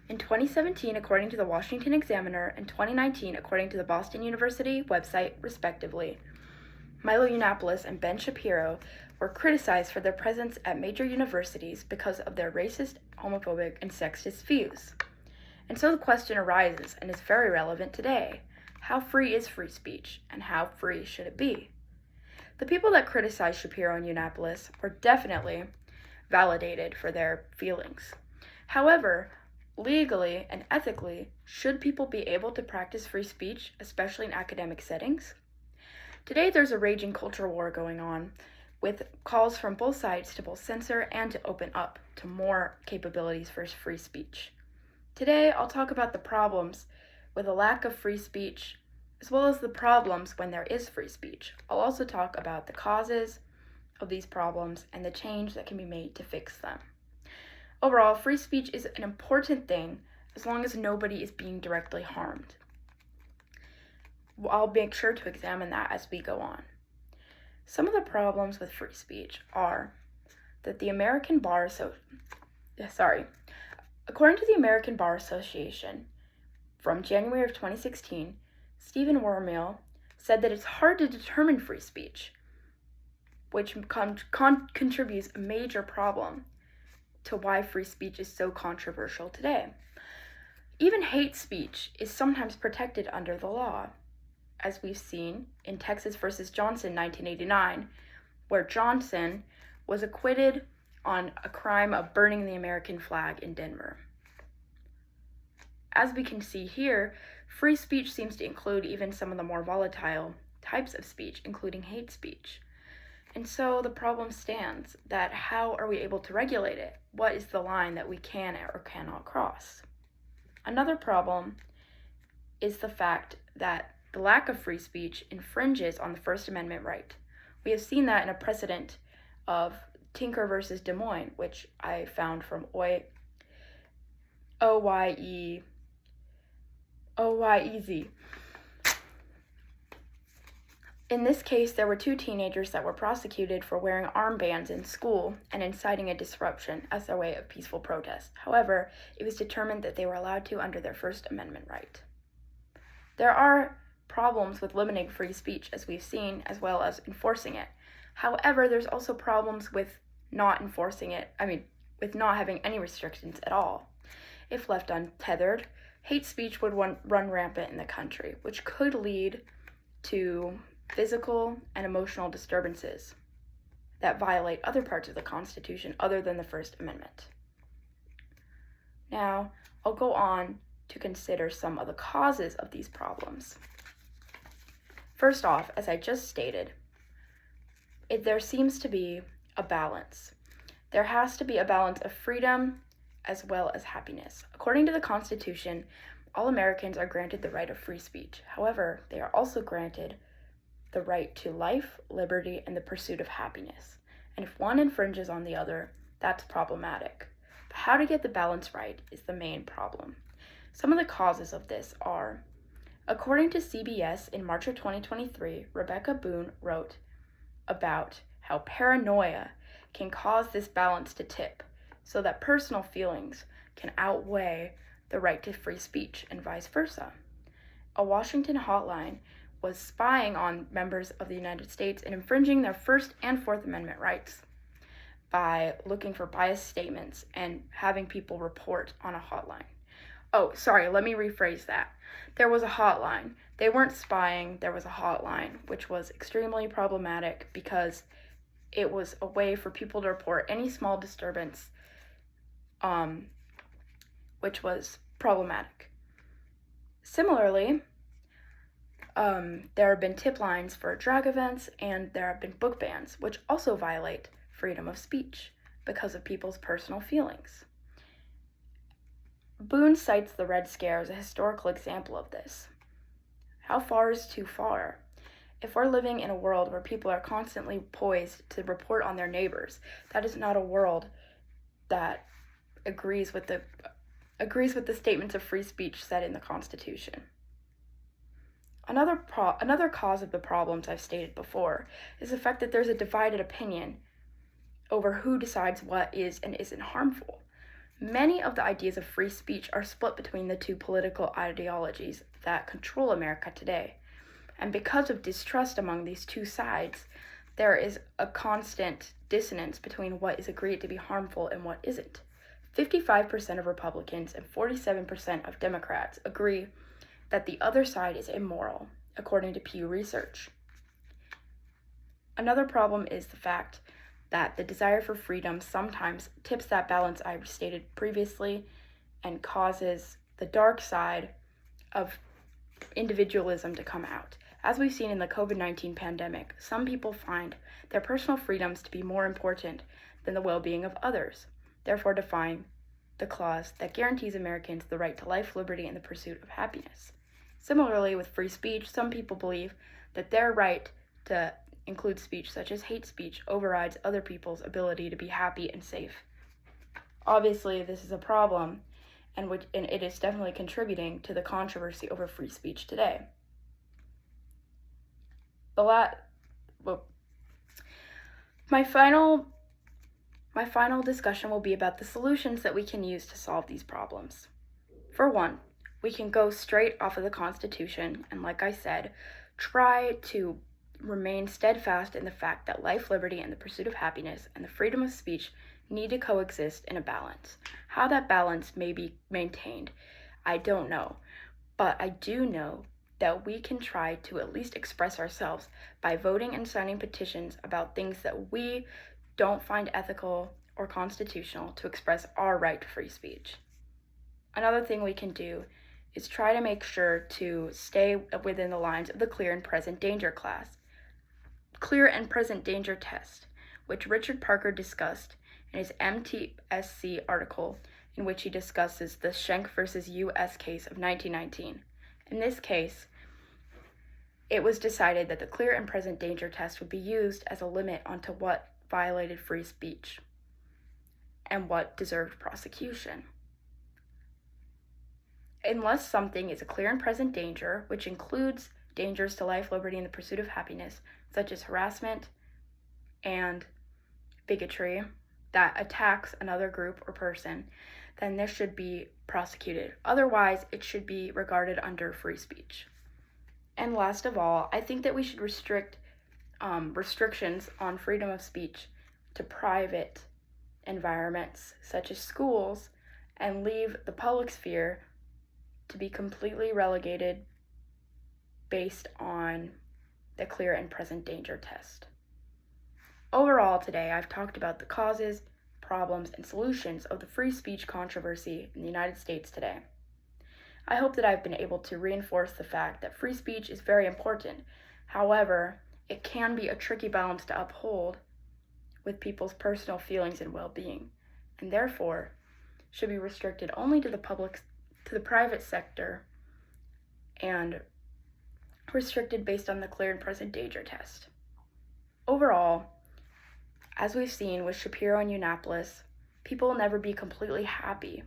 In 2017, according to the Washington Examiner, and 2019, according to the Boston University website, respectively, Milo Yiannopoulos and Ben Shapiro were criticized for their presence at major universities because of their racist, homophobic, and sexist views. And so the question arises, and is very relevant today: how free is free speech, and how free should it be? The people that criticized Shapiro and Yiannopoulos were definitely validated for their feelings. However, legally and ethically, should people be able to practice free speech, especially in academic settings? Today, there's a raging culture war going on, with calls from both sides to both censor and to open up to more capabilities for free speech. Today, I'll talk about the problems with a lack of free speech, as well as the problems when there is free speech. I'll also talk about the causes of these problems and the change that can be made to fix them. Overall, free speech is an important thing as long as nobody is being directly harmed. I'll make sure to examine that as we go on. Some of the problems with free speech are that according to the American Bar Association, from January of 2016, Stephen Wormiel said that it's hard to determine free speech, which contributes a major problem to why free speech is so controversial today. Even hate speech is sometimes protected under the law, as we've seen in Texas versus Johnson 1989, where Johnson was acquitted on a crime of burning the American flag in Denver. As we can see here, free speech seems to include even some of the more volatile types of speech, including hate speech. And so the problem stands that how are we able to regulate it? What is the line that we can or cannot cross? Another problem is the fact that the lack of free speech infringes on the First Amendment right. We have seen that in a precedent of Tinker versus Des Moines, which I found from OYEZ. In this case, there were two teenagers that were prosecuted for wearing armbands in school and inciting a disruption as their way of peaceful protest. However, it was determined that they were allowed to under their First Amendment right. There are problems with limiting free speech, as we've seen, as well as enforcing it. However, there's also problems with not enforcing it, with not having any restrictions at all. If left untethered, hate speech would run rampant in the country, which could lead to physical and emotional disturbances that violate other parts of the Constitution other than the First Amendment. Now, I'll go on to consider some of the causes of these problems. First off, as I just stated, there seems to be a balance. There has to be a balance of freedom as well as happiness. According to the Constitution, all Americans are granted the right of free speech. However, they are also granted the right to life, liberty, and the pursuit of happiness. And if one infringes on the other, that's problematic. But how to get the balance right is the main problem. Some of the causes of this are, according to CBS in March of 2023, Rebecca Boone wrote about how paranoia can cause this balance to tip, so that personal feelings can outweigh the right to free speech and vice versa. A Washington hotline was spying on members of the United States and infringing their First and Fourth Amendment rights by looking for biased statements and having people report on a hotline. Oh, sorry, let me rephrase that. There was a hotline. They weren't spying, there was a hotline, which was extremely problematic because it was a way for people to report any small disturbance, which was problematic. Similarly, there have been tip lines for drag events, and there have been book bans, which also violate freedom of speech because of people's personal feelings. Boone cites the Red Scare as a historical example of this. How far is too far? If we're living in a world where people are constantly poised to report on their neighbors, that is not a world that agrees with the statements of free speech set in the Constitution. Another cause of the problems I've stated before is the fact that there's a divided opinion over who decides what is and isn't harmful. Many of the ideas of free speech are split between the two political ideologies that control America today. And because of distrust among these two sides, there is a constant dissonance between what is agreed to be harmful and what isn't. 55% of Republicans and 47% of Democrats agree that the other side is immoral, according to Pew Research. Another problem is the fact that the desire for freedom sometimes tips that balance I stated previously and causes the dark side of individualism to come out. As we've seen in the COVID-19 pandemic, some people find their personal freedoms to be more important than the well-being of others, therefore defying the clause that guarantees Americans the right to life, liberty, and the pursuit of happiness. Similarly, with free speech, some people believe that their right to include speech such as hate speech overrides other people's ability to be happy and safe. Obviously, this is a problem, and it is definitely contributing to the controversy over free speech today. My final discussion will be about the solutions that we can use to solve these problems. For one, we can go straight off of the Constitution and, like I said, try to remain steadfast in the fact that life, liberty, and the pursuit of happiness and the freedom of speech need to coexist in a balance. How that balance may be maintained, I don't know, but I do know that we can try to at least express ourselves by voting and signing petitions about things that we don't find ethical or constitutional to express our right to free speech. Another thing we can do is try to make sure to stay within the lines of the clear and present danger test, which Richard Parker discussed in his MTSC article, in which he discusses the Schenck versus U.S. case of 1919. In this case, it was decided that the clear and present danger test would be used as a limit onto what violated free speech and what deserved prosecution. Unless something is a clear and present danger, which includes dangers to life, liberty, and the pursuit of happiness, such as harassment and bigotry that attacks another group or person, then this should be prosecuted. Otherwise, it should be regarded under free speech. And last of all, I think that we should restrict restrictions on freedom of speech to private environments, such as schools, and leave the public sphere to be completely relegated based on the clear and present danger test. Overall, today I've talked about the causes, problems, and solutions of the free speech controversy in the United States today. I hope that I've been able to reinforce the fact that free speech is very important. However, it can be a tricky balance to uphold with people's personal feelings and well-being, and therefore should be restricted only to the private sector and restricted based on the clear and present danger test. Overall, as we've seen with Shapiro and Yiannopoulos, people will never be completely happy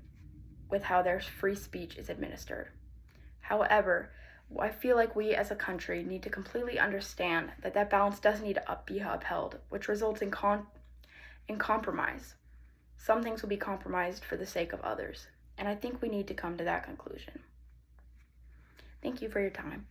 with how their free speech is administered. However, I feel like we as a country need to completely understand that that balance does need to be upheld, which results in compromise. Some things will be compromised for the sake of others, and I think we need to come to that conclusion. Thank you for your time.